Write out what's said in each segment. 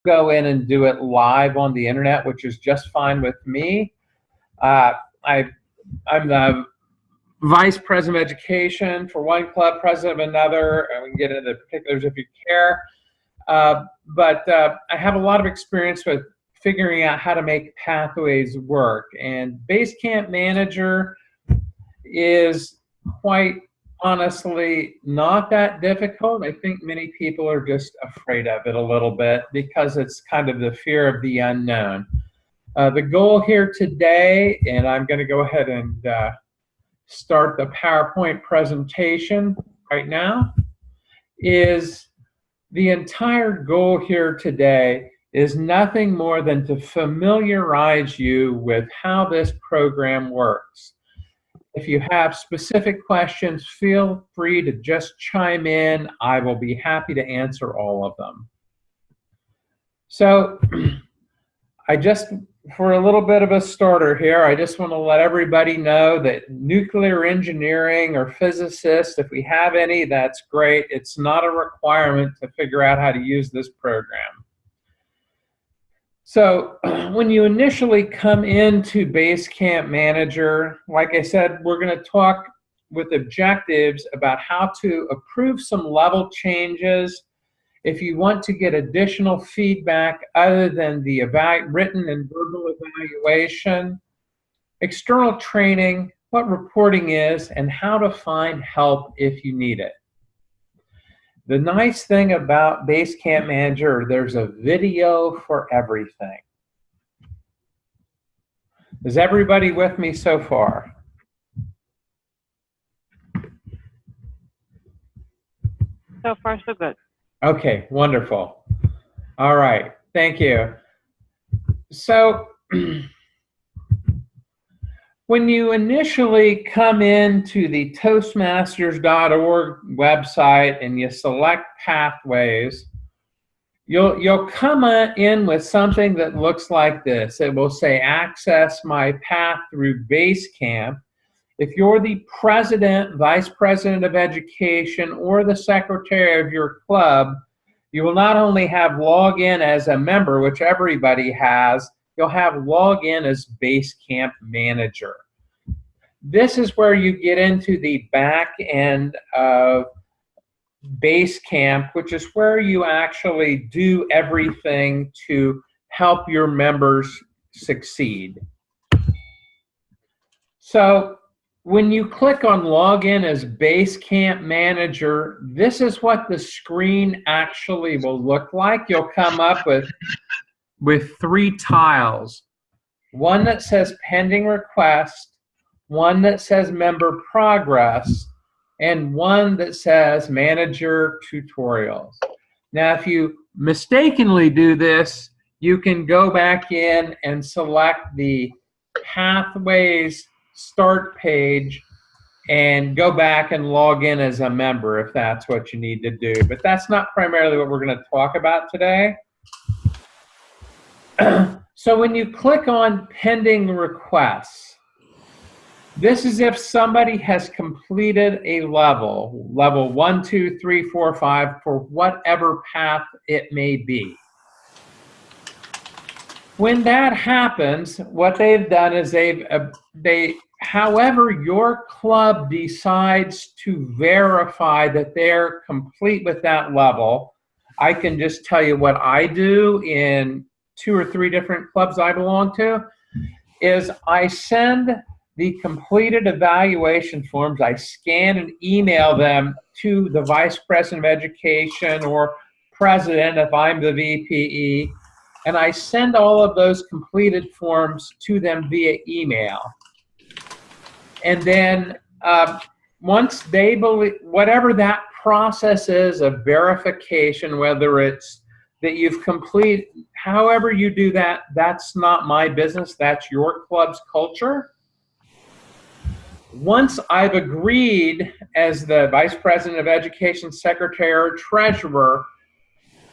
go in and do it live on the internet, which is just fine with me. I'm the vice president of education for one club, president of another, and we can get into the particulars if you care. But I have a lot of experience with figuring out how to make pathways work. And Basecamp Manager is quite honestly not that difficult. I think many people are just afraid of it a little bit because it's kind of the fear of the unknown. The goal here today, and I'm going to go ahead and start the PowerPoint presentation right now, is the entire goal here today is nothing more than to familiarize you with how this program works. If you have specific questions, feel free to just chime in. I will be happy to answer all of them. So for a little bit of a starter here, I just want to let everybody know that nuclear engineering or physicists, if we have any, that's great. It's not a requirement to figure out how to use this program. So when you initially come into Basecamp Manager, like I said, we're going to talk with objectives about how to approve some level changes. If you want to get additional feedback other than the written and verbal evaluation, external training, what reporting is, and how to find help if you need it. The nice thing about Basecamp Manager, there's a video for everything. Is everybody with me so far? So far, so good. Okay, wonderful. All right, thank you. So when you initially come into the Toastmasters.org website and you select pathways, you'll come in with something that looks like this. It will say, access my path through Basecamp. If you're the president, vice president of education, or the secretary of your club, you will not only have login as a member, which everybody has, you'll have login as Basecamp Manager. This is where you get into the back end of Basecamp, which is where you actually do everything to help your members succeed. So when you click on Login as Basecamp Manager, this is what the screen actually will look like. You'll come up with three tiles. One that says Pending Request, one that says Member Progress, and one that says Manager Tutorials. Now, if you mistakenly do this, you can go back in and select the Pathways Start page and go back and log in as a member if that's what you need to do. But that's not primarily what we're going to talk about today. So when you click on Pending Requests, this is if somebody has completed a level 1, 2, 3, 4, 5, for whatever path it may be. When that happens, what they've done is however your club decides to verify that they're complete with that level, I can just tell you what I do in 2 or 3 different clubs I belong to, is I send the completed evaluation forms, I scan and email them to the Vice President of Education or President if I'm the VPE, and I send all of those completed forms to them via email. And then once they believe, whatever that process is of verification, whether it's that you've completed, however you do that, that's not my business, that's your club's culture. Once I've agreed as the Vice President of Education, Secretary, or Treasurer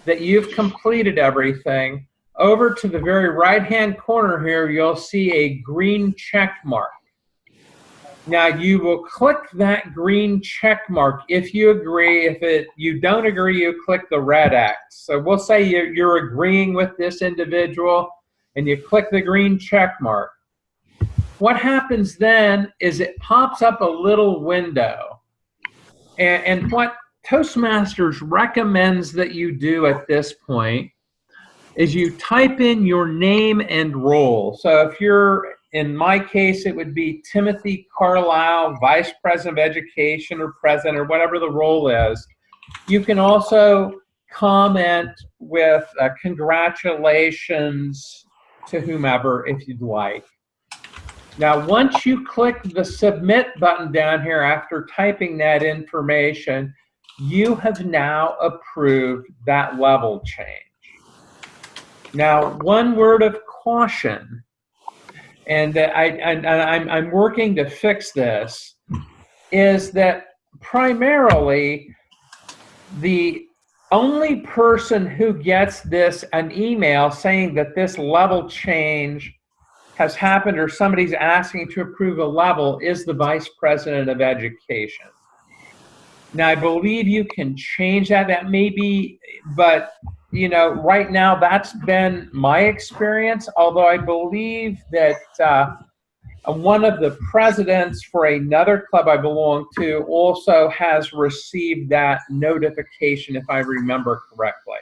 that you've completed everything, over to the very right-hand corner here, you'll see a green check mark. Now you will click that green check mark if you agree. If you don't agree, you click the red X. So we'll say you're agreeing with this individual and you click the green check mark. What happens then is it pops up a little window. And what Toastmasters recommends that you do at this point is you type in your name and role. So if you're, in my case, it would be Timothy Carlisle, Vice President of Education or President or whatever the role is. You can also comment with congratulations to whomever if you'd like. Now, once you click the submit button down here after typing that information, you have now approved that level change. Now, one word of caution, and I'm working to fix this, is that primarily the only person who gets an email saying that this level change has happened or somebody's asking to approve a level is the Vice President of Education. Now, I believe you can change that. That may be, but you know, right now that's been my experience, although I believe that one of the presidents for another club I belong to also has received that notification, if I remember correctly.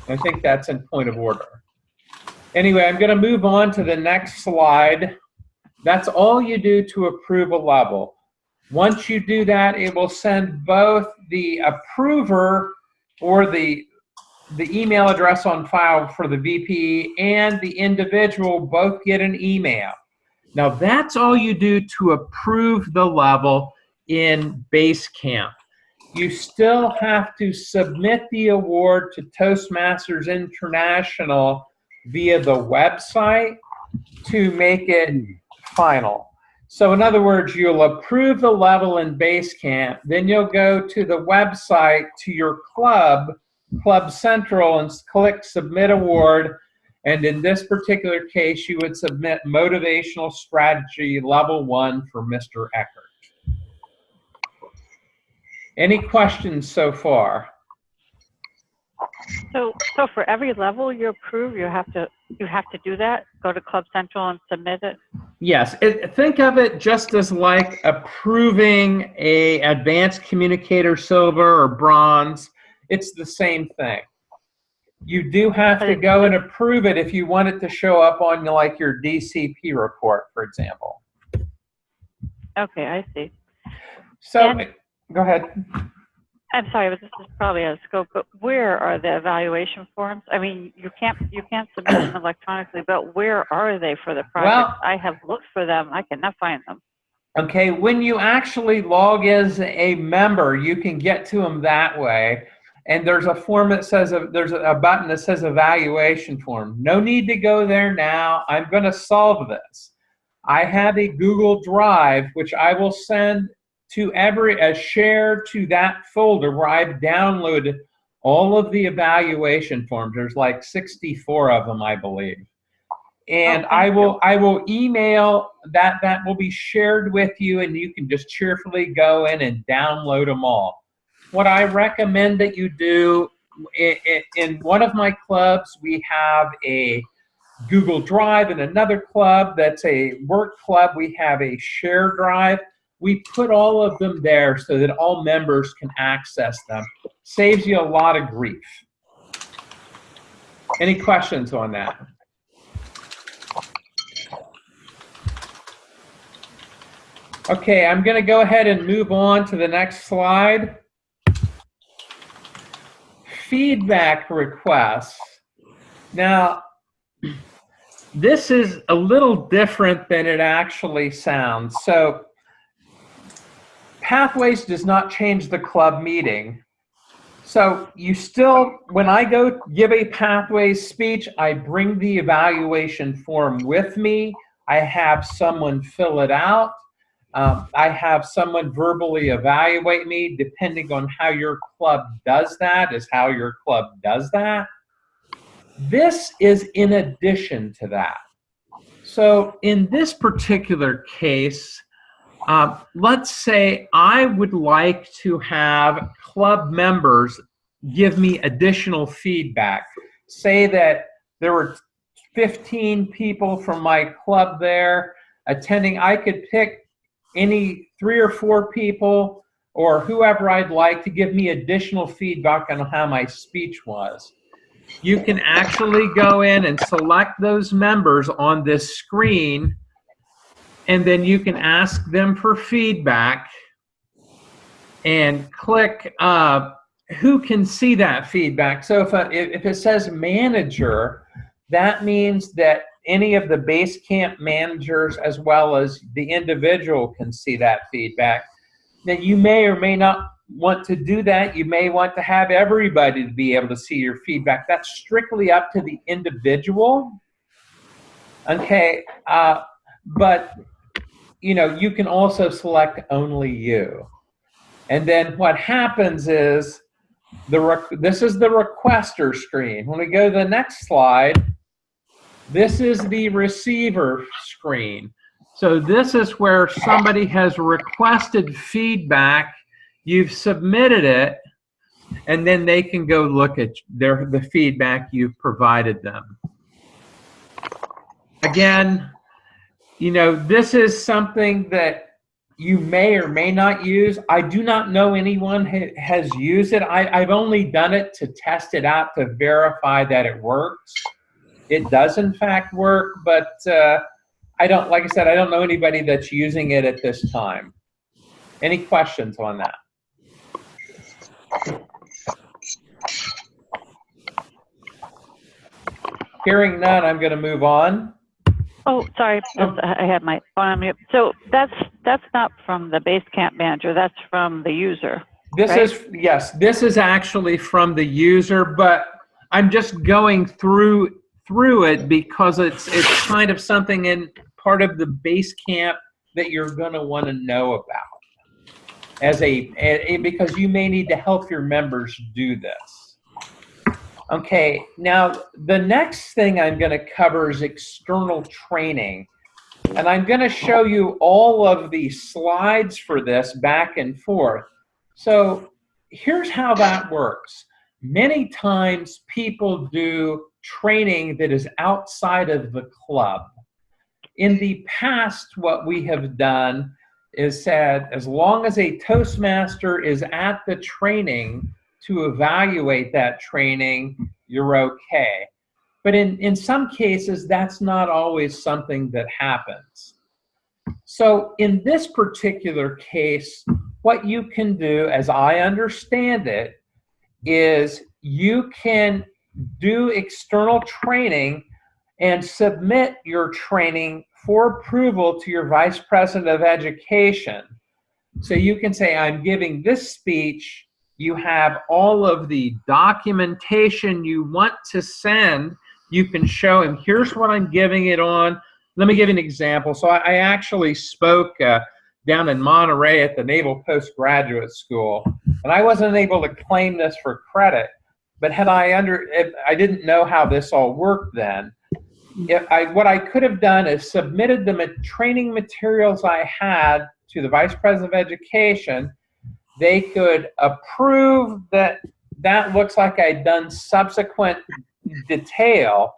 I think that's in point of order. Anyway, I'm going to move on to the next slide. That's all you do to approve a level. Once you do that, it will send both the approver or the email address on file for the VP and the individual both get an email. Now, that's all you do to approve the level in Basecamp. You still have to submit the award to Toastmasters International via the website to make it final. So in other words, you'll approve the level in Basecamp, then you'll go to the website to your club, Club Central, and click Submit Award. And in this particular case, you would submit Motivational Strategy Level 1 for Mr. Eckert. Any questions so far? So for every level you approve, you have to do that. Go to Club Central and submit it. Yes. Think of it just as like approving a Advanced Communicator Silver or Bronze. It's the same thing. You do have to go and approve it if you want it to show up on like your DCP report, for example. Okay, I see. So go ahead. I'm sorry, but this is probably out of scope, but where are the evaluation forms? I mean, you can't submit them electronically, but where are they for the project? Well, I have looked for them. I cannot find them. Okay, when you actually log as a member, you can get to them that way. And there's a form that says, there's a button that says evaluation form. No need to go there now. I'm going to solve this. I have a Google Drive, which I will send to share to that folder where I've downloaded all of the evaluation forms. There's like 64 of them, I believe. And I will email that will be shared with you, and you can just cheerfully go in and download them all. What I recommend that you do, in one of my clubs, we have a Google Drive. In another club that's a work club, we have a share drive. We put all of them there so that all members can access them. Saves you a lot of grief. Any questions on that? Okay, I'm going to go ahead and move on to the next slide. Feedback requests. Now, this is a little different than it actually sounds. So, Pathways does not change the club meeting. So, you still, when I go give a Pathways speech, I bring the evaluation form with me. I have someone fill it out. I have someone verbally evaluate me. Depending on how your club does that is how your club does that. This is in addition to that. So in this particular case, Let's say I would like to have club members give me additional feedback. Say that there were 15 people from my club there attending. I could pick any 3 or 4 people or whoever I'd like to give me additional feedback on how my speech was. You can actually go in and select those members on this screen, and then you can ask them for feedback and click who can see that feedback. So if it says manager, that means that any of the base camp managers as well as the individual can see that feedback. Now you may or may not want to do that. You may want to have everybody to be able to see your feedback. That's strictly up to the individual. Okay, but you know, you can also select only you. And then what happens is this is the requester screen. When we go to the next slide, this is the receiver screen. So this is where somebody has requested feedback, you've submitted it, and then they can go look at the feedback you've provided them. Again, you know, this is something that you may or may not use. I do not know anyone has used it. I've only done it to test it out to verify that it works. It does in fact work, but I don't, like I said, I don't know anybody that's using it at this time. Any questions on that? Hearing none, I'm going to move on. Oh, sorry, I had my phone on mute. So that's not from the base camp manager. That's from the user. This right? is, yes, this is actually from the user, but I'm just going through it because it's kind of something in part of the base camp that you're going to want to know about because you may need to help your members do this. Okay, now the next thing I'm going to cover is external training. And I'm going to show you all of the slides for this back and forth. So here's how that works. Many times people do training that is outside of the club. In the past, what we have done is said, as long as a Toastmaster is at the training to evaluate that training, you're okay. But in some cases, that's not always something that happens. So in this particular case, what you can do, as I understand it, is you can do external training and submit your training for approval to your Vice President of Education. So you can say, I'm giving this speech. You have all of the documentation you want to send. You can show him, here's what I'm giving it on. Let me give you an example. So I actually spoke down in Monterey at the Naval Postgraduate School, and I wasn't able to claim this for credit, but if I didn't know how this all worked then. What I could have done is submitted the training materials I had to the Vice President of Education. They could approve that looks like I'd done subsequent detail.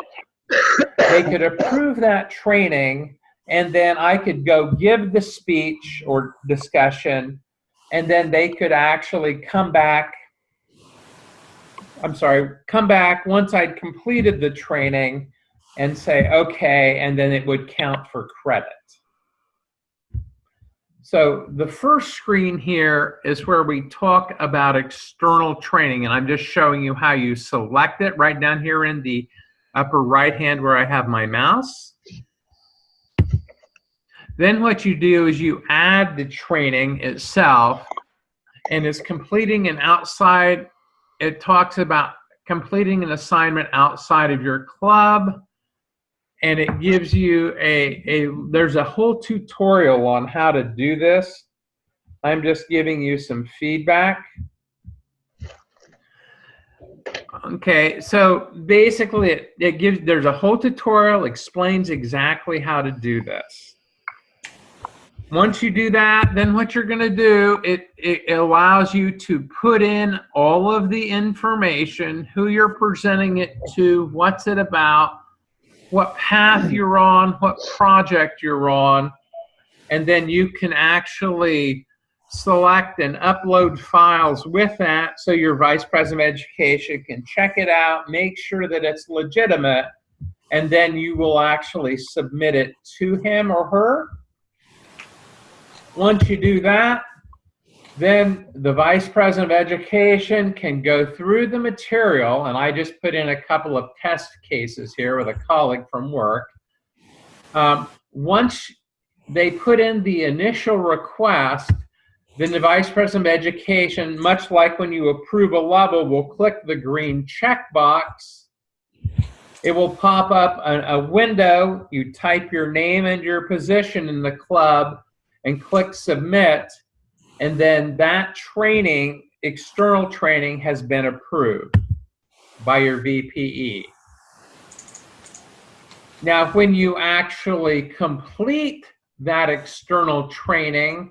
They could approve that training, and then I could go give the speech or discussion, and then they could actually come back once I'd completed the training and say, okay, and then it would count for credit. So the first screen here is where we talk about external training, and I'm just showing you how you select it right down here in the upper right hand where I have my mouse. Then what you do is you add the training itself, and it's completing an outside, it talks about completing an assignment outside of your club, and it gives you there's a whole tutorial on how to do this. I'm just giving you some feedback. Okay, so basically there's a whole tutorial, explains exactly how to do this. Once you do that, then what you're going to do, it allows you to put in all of the information, who you're presenting it to, what's it about, what path you're on, what project you're on, and then you can actually select and upload files with that so your Vice President of Education can check it out, make sure that it's legitimate, and then you will actually submit it to him or her. Once you do that, then the Vice President of Education can go through the material, and I just put in a couple of test cases here with a colleague from work. Once they put in the initial request, then the Vice President of Education, much like when you approve a level, will click the green checkbox. It will pop up a window. You type your name and your position in the club and click submit, and then that training, external training, has been approved by your VPE. Now, when you actually complete that external training,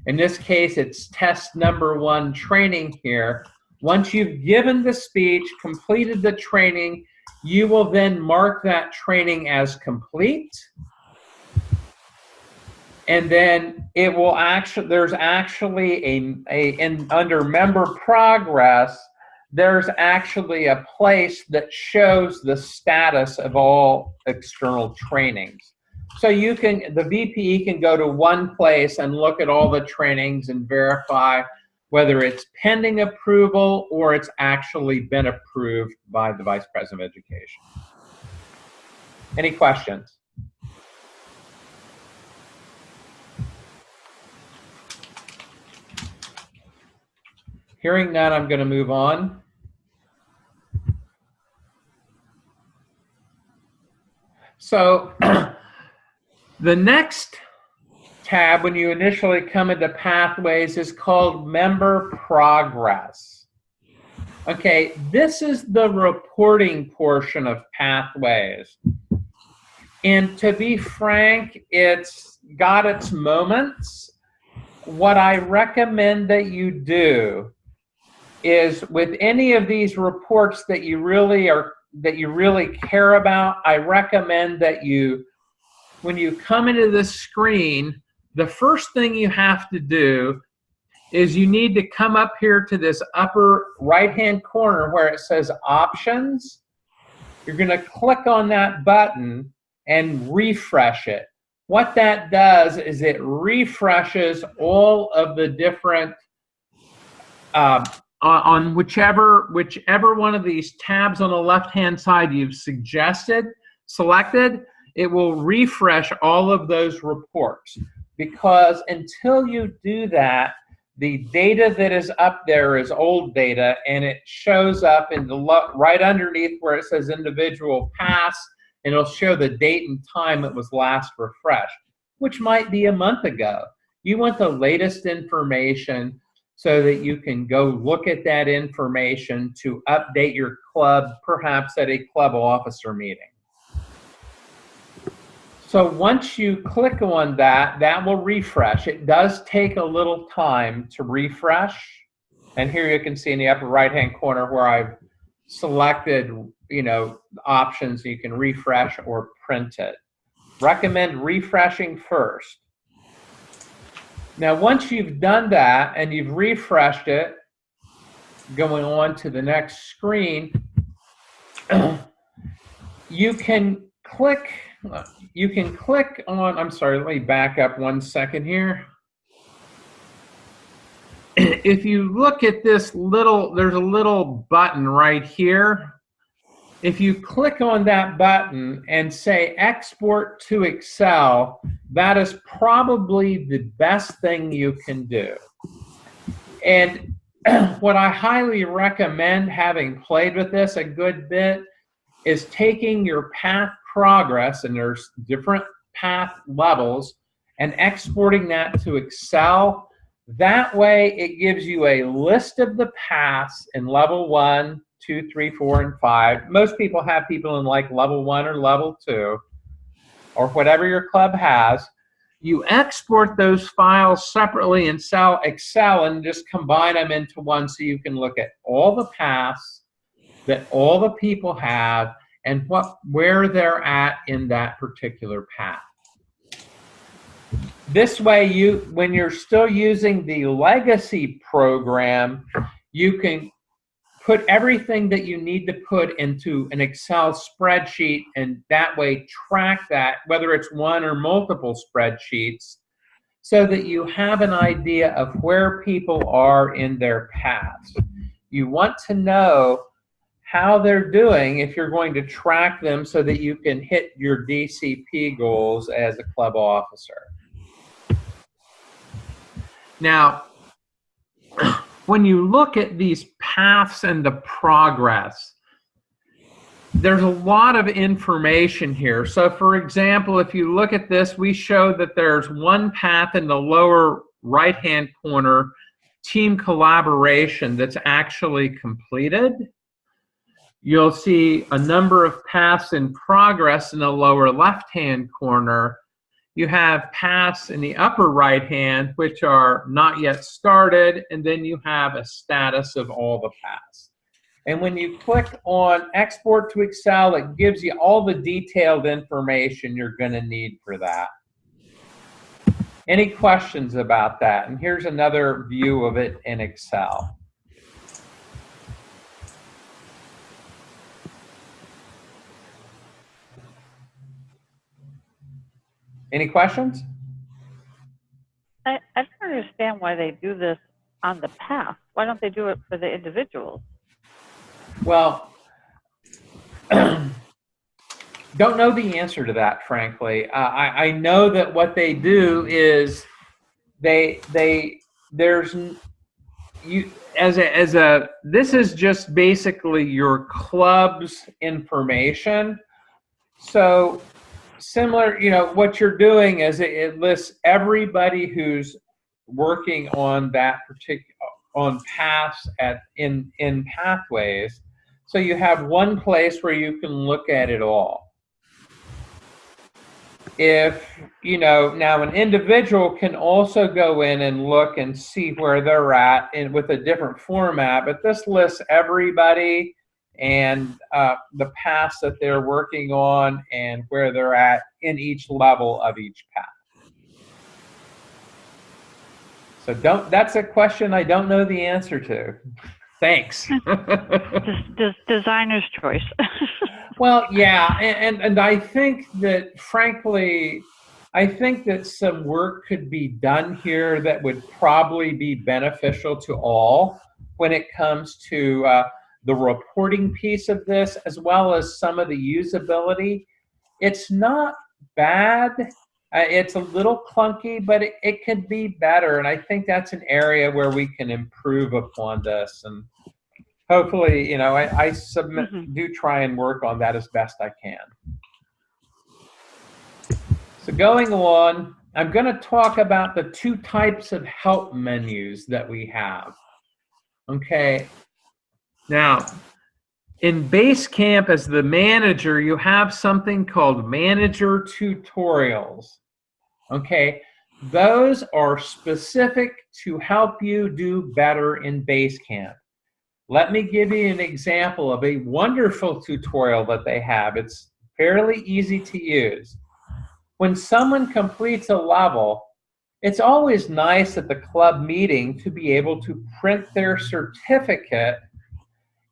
in this case, it's test number 1 training here. Once you've given the speech, completed the training, you will then mark that training as complete. And then it will actually, there's actually under member progress, there's actually a place that shows the status of all external trainings. So you can, the VPE can go to one place and look at all the trainings and verify whether it's pending approval or it's actually been approved by the Vice President of Education. Any questions? Hearing none, I'm going to move on. So the next tab when you initially come into Pathways is called Member Progress. Okay, this is the reporting portion of Pathways. And to be frank, it's got its moments. What I recommend that you do is with any of these reports that you really care about, I recommend that you, when you come into this screen, the first thing you have to do is you need to come up here to this upper right-hand corner where it says Options. You're going to click on that button and refresh it. What that does is it refreshes all of the different on whichever one of these tabs on the left-hand side you've selected, it will refresh all of those reports. Because until you do that, the data that is up there is old data, and it shows up in the right underneath where it says individual pass, and it'll show the date and time it was last refreshed, which might be a month ago. You want the latest information so that you can go look at that information to update your club, perhaps at a club officer meeting. So once you click on that, that will refresh. It does take a little time to refresh. And here you can see in the upper right-hand corner where I've selected, options. You can refresh or print it. Recommend refreshing first. Now, once you've done that and you've refreshed it, going on to the next screen, you can click on, I'm sorry, let me back up 1 second here. If you look at this there's a little button right here. If you click on that button and say export to Excel, that is probably the best thing you can do. And what I highly recommend, having played with this a good bit, is taking your path progress, and there's different path levels, and exporting that to Excel. That way it gives you a list of the paths in level 1, 2, 3, 4, and 5. Most people have people in like level 1 or level 2, or whatever your club has. you export those files separately in Excel and just combine them into one so you can look at all the paths that all the people have and where they're at in that particular path. This way, when you're still using the legacy program, you can put everything that you need to put into an Excel spreadsheet, and that way track that, whether it's one or multiple spreadsheets, so that you have an idea of where people are in their paths. You want to know how they're doing if you're going to track them so that you can hit your DCP goals as a club officer. Now, when you look at these paths and the progress, there's a lot of information here. So for example, if you look at this, we show that there's one path in the lower right-hand corner, team collaboration, that's actually completed. You'll see a number of paths in progress in the lower left-hand corner. You have paths in the upper right hand, which are not yet started, and then you have a status of all the paths. And when you click on Export to Excel, it gives you all the detailed information you're going to need for that. Any questions about that? And here's another view of it in Excel. Any questions? I don't understand why they do this on the path. Why don't they do it for the individuals? Well, don't know the answer to that, frankly. I know that what they do is this is just basically your club's information. So similar, what you're doing is it lists everybody who's working on that on paths in pathways. So you have one place where you can look at it all. If, now an individual can also go in and look and see where they're at with a different format, but this lists everybody and the paths that they're working on and where they're at in each level of each path. So that's a question I don't know the answer to. Thanks. Designer's choice. Well, yeah, and I think that, frankly, I think that some work could be done here that would probably be beneficial to all when it comes to the reporting piece of this, as well as some of the usability. It's not bad. It's a little clunky, but it could be better, and I think that's an area where we can improve upon this. And hopefully, I do try and work on that as best I can. So going on, I'm going to talk about the two types of help menus that we have. Okay. Now, in Basecamp, as the manager, you have something called Manager Tutorials. Okay, those are specific to help you do better in Basecamp. Let me give you an example of a wonderful tutorial that they have. It's fairly easy to use. When someone completes a level, it's always nice at the club meeting to be able to print their certificate,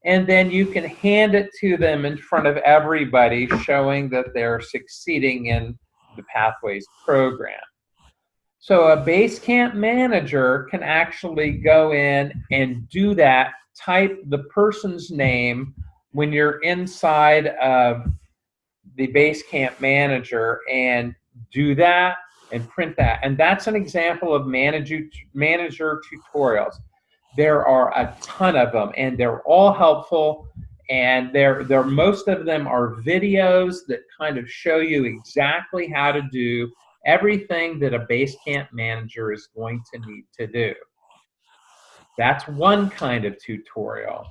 and then you can hand it to them in front of everybody, showing that they're succeeding in the Pathways program. So a Basecamp manager can actually go in and do that, type the person's name when you're inside of the Basecamp manager, and do that and print that. And that's an example of manager tutorials. There are a ton of them, and they're all helpful, and most of them are videos that kind of show you exactly how to do everything that a Basecamp manager is going to need to do. That's one kind of tutorial.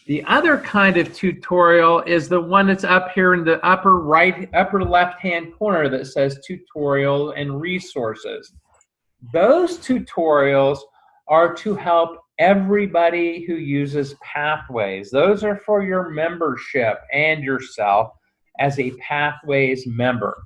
The other kind of tutorial is the one that's up here in the upper left-hand corner that says tutorial and resources. Those tutorials are to help everybody who uses Pathways. Those are for your membership and yourself as a Pathways member.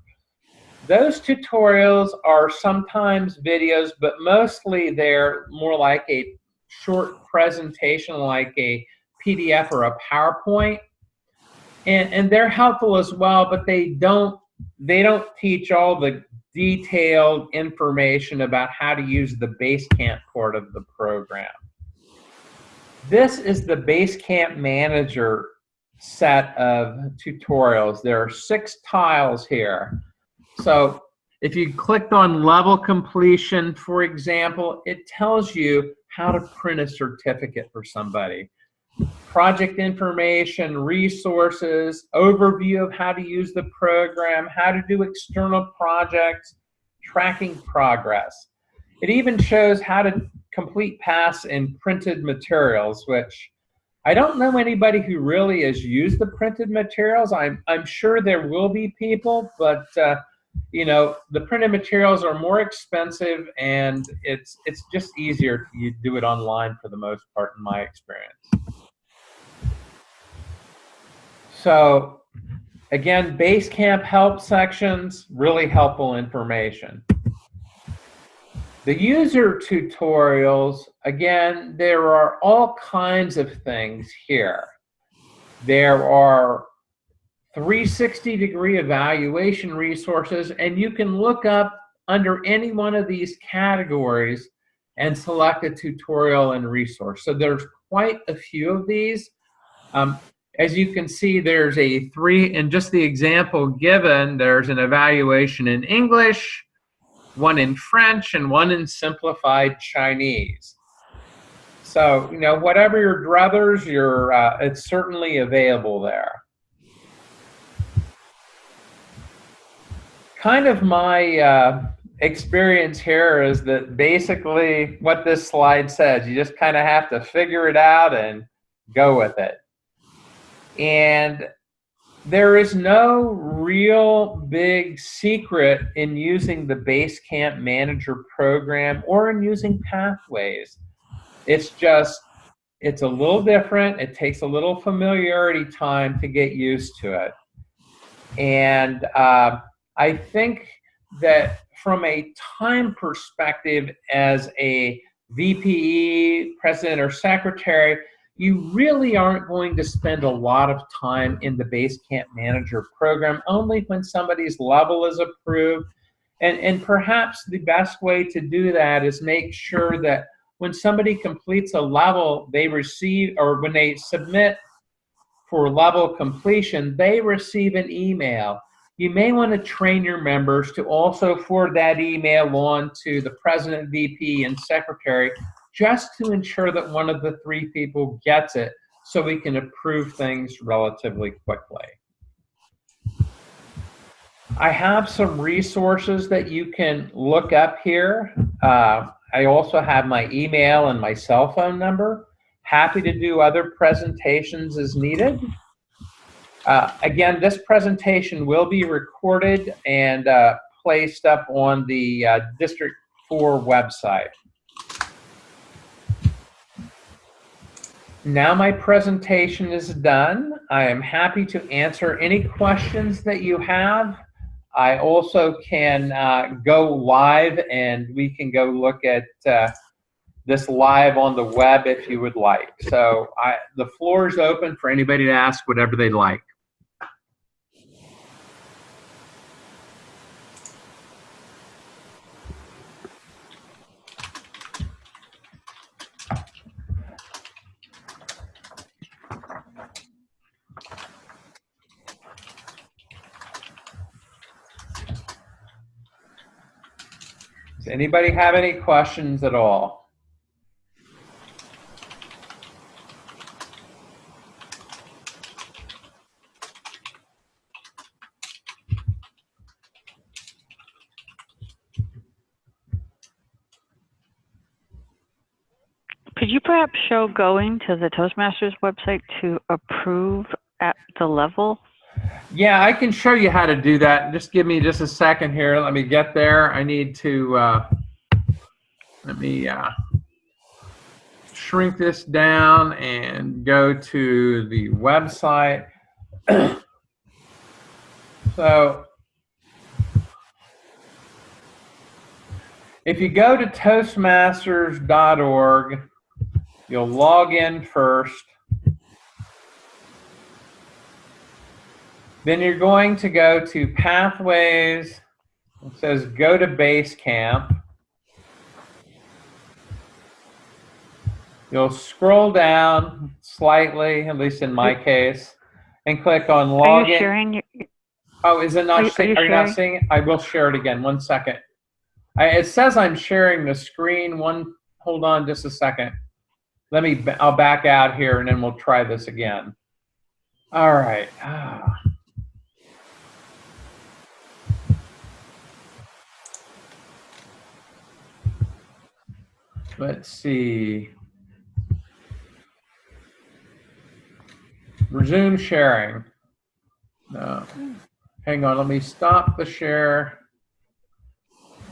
Those tutorials are sometimes videos, but mostly they're more like a short presentation, like a PDF or a PowerPoint. And they're helpful as well, but they don't teach all the detailed information about how to use the Basecamp part of the program. This is the Basecamp Manager set of tutorials. There are 6 tiles here. So if you clicked on level completion, for example, it tells you how to print a certificate for somebody. Project information, resources, overview of how to use the program, how to do external projects, tracking progress. It even shows how to complete tasks in printed materials, which I don't know anybody who really has used the printed materials. I'm sure there will be people, but you know, the printed materials are more expensive, and it's just easier to do it online for the most part, in my experience. So again, Basecamp help sections, really helpful information. The user tutorials, again, there are all kinds of things here. There are 360-degree evaluation resources, and you can look up under any one of these categories and select a tutorial and resource. So there's quite a few of these. As you can see, there's in just the example given, there's an evaluation in English, one in French, and one in simplified Chinese. So, you know, whatever your druthers, it's certainly available there. Kind of my experience here is that basically what this slide says, you just kind of have to figure it out and go with it. And there is no real big secret in using the Basecamp Manager program or in using Pathways. It's just, it's a little different. It takes a little familiarity time to get used to it. And I think that from a time perspective, as a VPE, president or secretary, you really aren't going to spend a lot of time in the Basecamp Manager program, only when somebody's level is approved. And perhaps the best way to do that is make sure that when somebody completes a level, they receive, or when they submit for level completion, they receive an email. You may want to train your members to also forward that email on to the president, VP, and secretary, just to ensure that one of the 3 people gets it, so we can approve things relatively quickly. I have some resources that you can look up here. I also have my email and my cell phone number. Happy to do other presentations as needed. Again, this presentation will be recorded and placed up on the District 4 website. Now my presentation is done. I am happy to answer any questions that you have. I also can go live, and we can go look at this live on the web if you would like. So the floor is open for anybody to ask whatever they'd like. Does anybody have any questions at all? Could you perhaps show going to the Toastmasters website to approve at the level? Yeah, I can show you how to do that. Just give me just a second here. Let me get there. I need to, let me shrink this down and go to the website. So if you go to Toastmasters.org, you'll log in first. Then you're going to go to Pathways. It says go to Basecamp. You'll scroll down slightly, at least in my case, and click on Login. Are you sharing? Oh, is it not? Are you not seeing it? I will share it again. 1 second. It says I'm sharing the screen. Hold on just a second. I'll back out here and then we'll try this again. All right. Let's see. Resume sharing. No. Hang on, let me stop the share.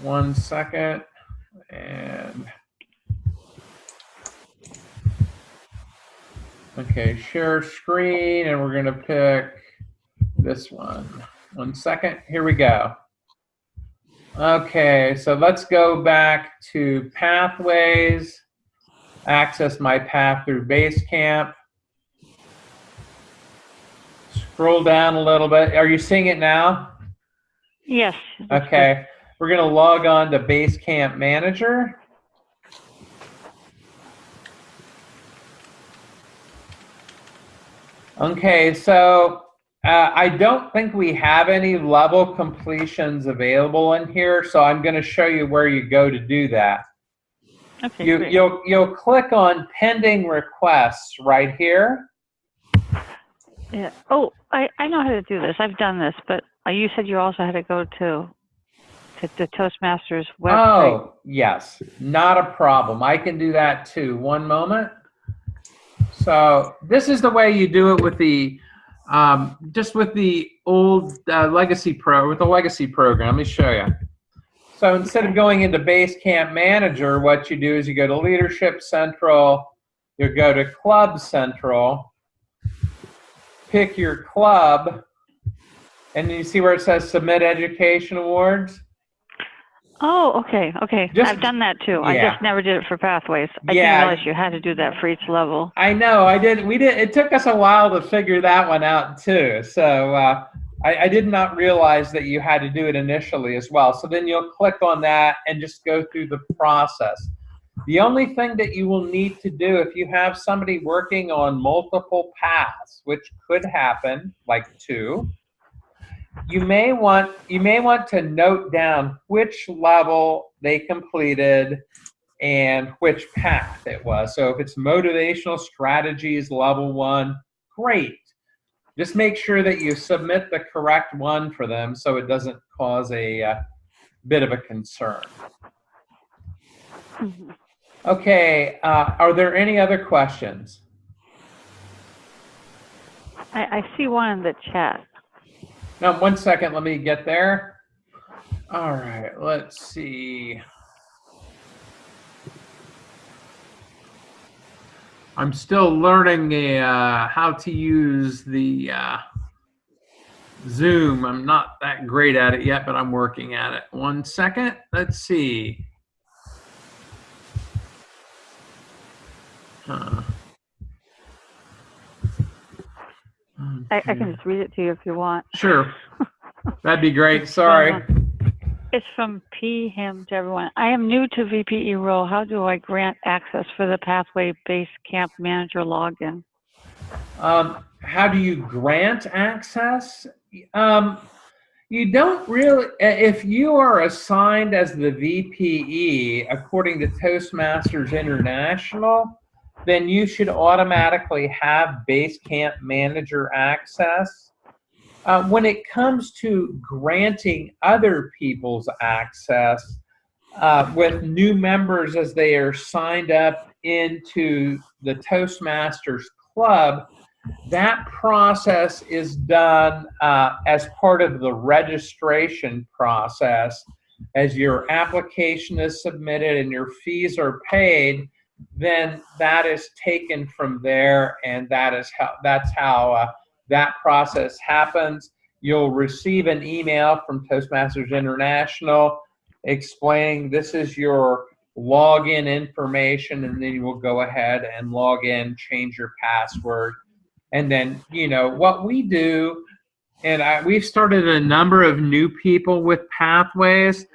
1 second. And okay, share screen, and we're gonna pick this one. 1 second, here we go. Okay, so let's go back to Pathways, access my path through Basecamp. Scroll down a little bit. Are you seeing it now? Yes. Okay, we're gonna log on to Basecamp Manager. Okay, so I don't think we have any level completions available in here, so I'm going to show you where you go to do that. Okay, you'll click on Pending Requests right here. Yeah. Oh, I know how to do this. I've done this, but you said you also had to go to the Toastmasters website. Oh, yes, not a problem. I can do that too. 1 moment. So this is the way you do it with the just with the old legacy program. Let me show you. So instead of going into Basecamp Manager, what you do is you go to Leadership Central, you go to Club Central, pick your club, and you see where it says Submit Education Awards? Oh, okay, okay. I've done that too. Yeah. I just never did it for Pathways. I didn't realize you had to do that for each level. I know, I did. We did. It took us a while to figure that one out too. So I did not realize that you had to do it initially as well. So then you'll click on that and just go through the process. The only thing that you will need to do if you have somebody working on multiple paths, which could happen, like 2, you may want to note down which level they completed and which path it was. So if it's motivational strategies level 1, great. Just make sure that you submit the correct one for them so it doesn't cause a bit of a concern. Okay, are there any other questions? I see one in the chat. No, 1 second, let me get there. All right, let's see. I'm still learning how to use the Zoom. I'm not that great at it yet, but I'm working at it. 1 second, let's see. I can just read it to you if you want. Sure. That'd be great. Sorry. It's from Him to everyone. I am new to VPE role. How do I grant access for the Pathway Basecamp Manager login? How do you grant access? You don't really, if you are assigned as the VPE according to Toastmasters International, then you should automatically have Basecamp Manager access. When it comes to granting other people's access, with new members as they are signed up into the Toastmasters Club. That process is done as part of the registration process. As your application is submitted and your fees are paid, then that is taken from there, and that's how that process happens. You'll receive an email from Toastmasters International explaining this is your login information, and then you will go ahead and log in, change your password. And then, you know, what we do, and we've started a number of new people with Pathways.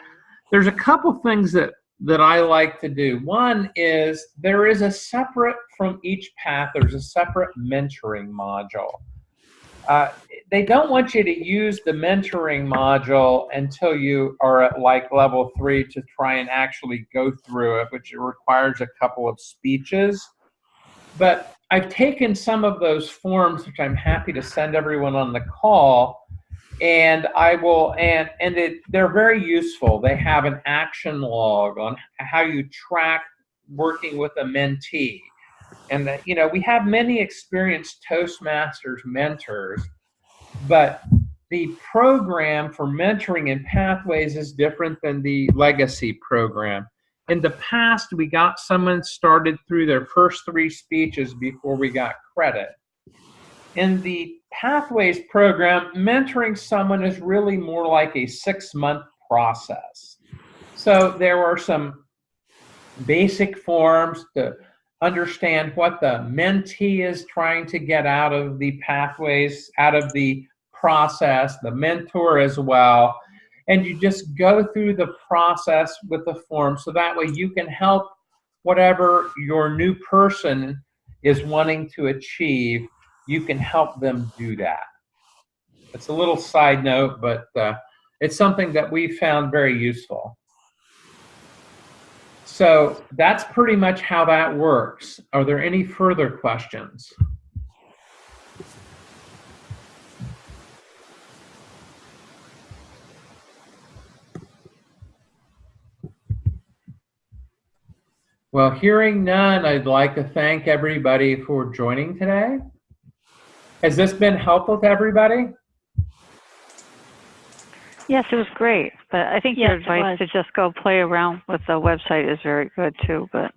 There's a couple things that I like to do. One is there is a separate, from each path, there's a separate mentoring module. They don't want you to use the mentoring module until you are at like level 3 to try and actually go through it, which requires a couple of speeches. But I've taken some of those forms, which I'm happy to send everyone on the call, and I will, they're very useful. They have an action log on how you track working with a mentee. And that, you know, we have many experienced Toastmasters mentors, but the program for mentoring in Pathways is different than the legacy program. In the past, we got someone started through their first 3 speeches before we got credit. In the Pathways program, mentoring someone is really more like a 6-month process. So there are some basic forms to understand what the mentee is trying to get out of the Pathways, out of the process, the mentor as well. And you just go through the process with the form, so that way you can help whatever your new person is wanting to achieve. You can help them do that. It's a little side note, but it's something that we found very useful. So that's pretty much how that works. Are there any further questions? Well, hearing none, I'd like to thank everybody for joining today. Has this been helpful to everybody? Yes, it was great. But I think your advice to just go play around with the website is very good too, but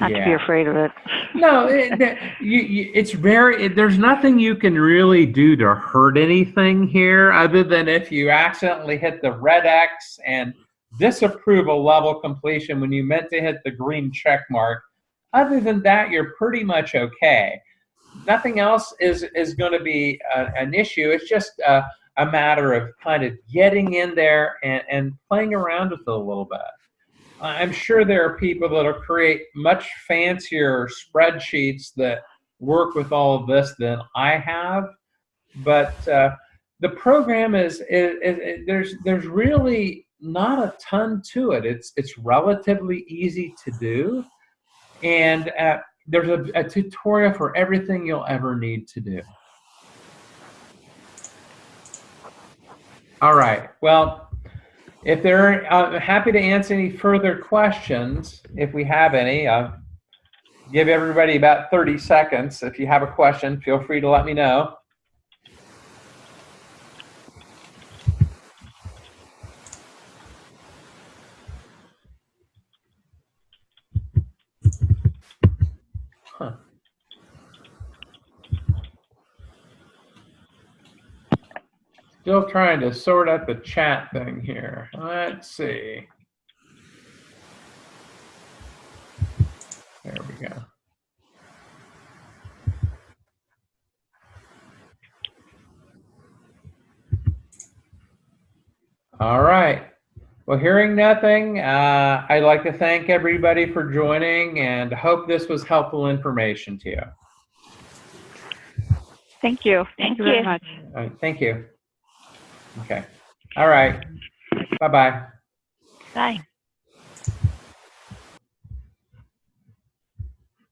not to be afraid of it. No, it's very, there's nothing you can really do to hurt anything here, other than if you accidentally hit the red X and disapprove a level completion when you meant to hit the green check mark. Other than that, you're pretty much okay. Nothing else is going to be an issue. It's just a matter of kind of getting in there and playing around with it a little bit. I'm sure there are people that will create much fancier spreadsheets that work with all of this than I have, but the program is there's really not a ton to it. It's relatively easy to do, and there's a tutorial for everything you'll ever need to do. All right. Well, if there are, I'm happy to answer any further questions if we have any. Give everybody about 30 seconds. If you have a question, feel free to let me know. Huh. Still trying to sort out the chat thing here. Let's see. There we go. All right. Well, hearing nothing, I'd like to thank everybody for joining and hope this was helpful information to you. Thank you. Thank you very much. Thank you. Okay. All right. Bye-bye. Bye.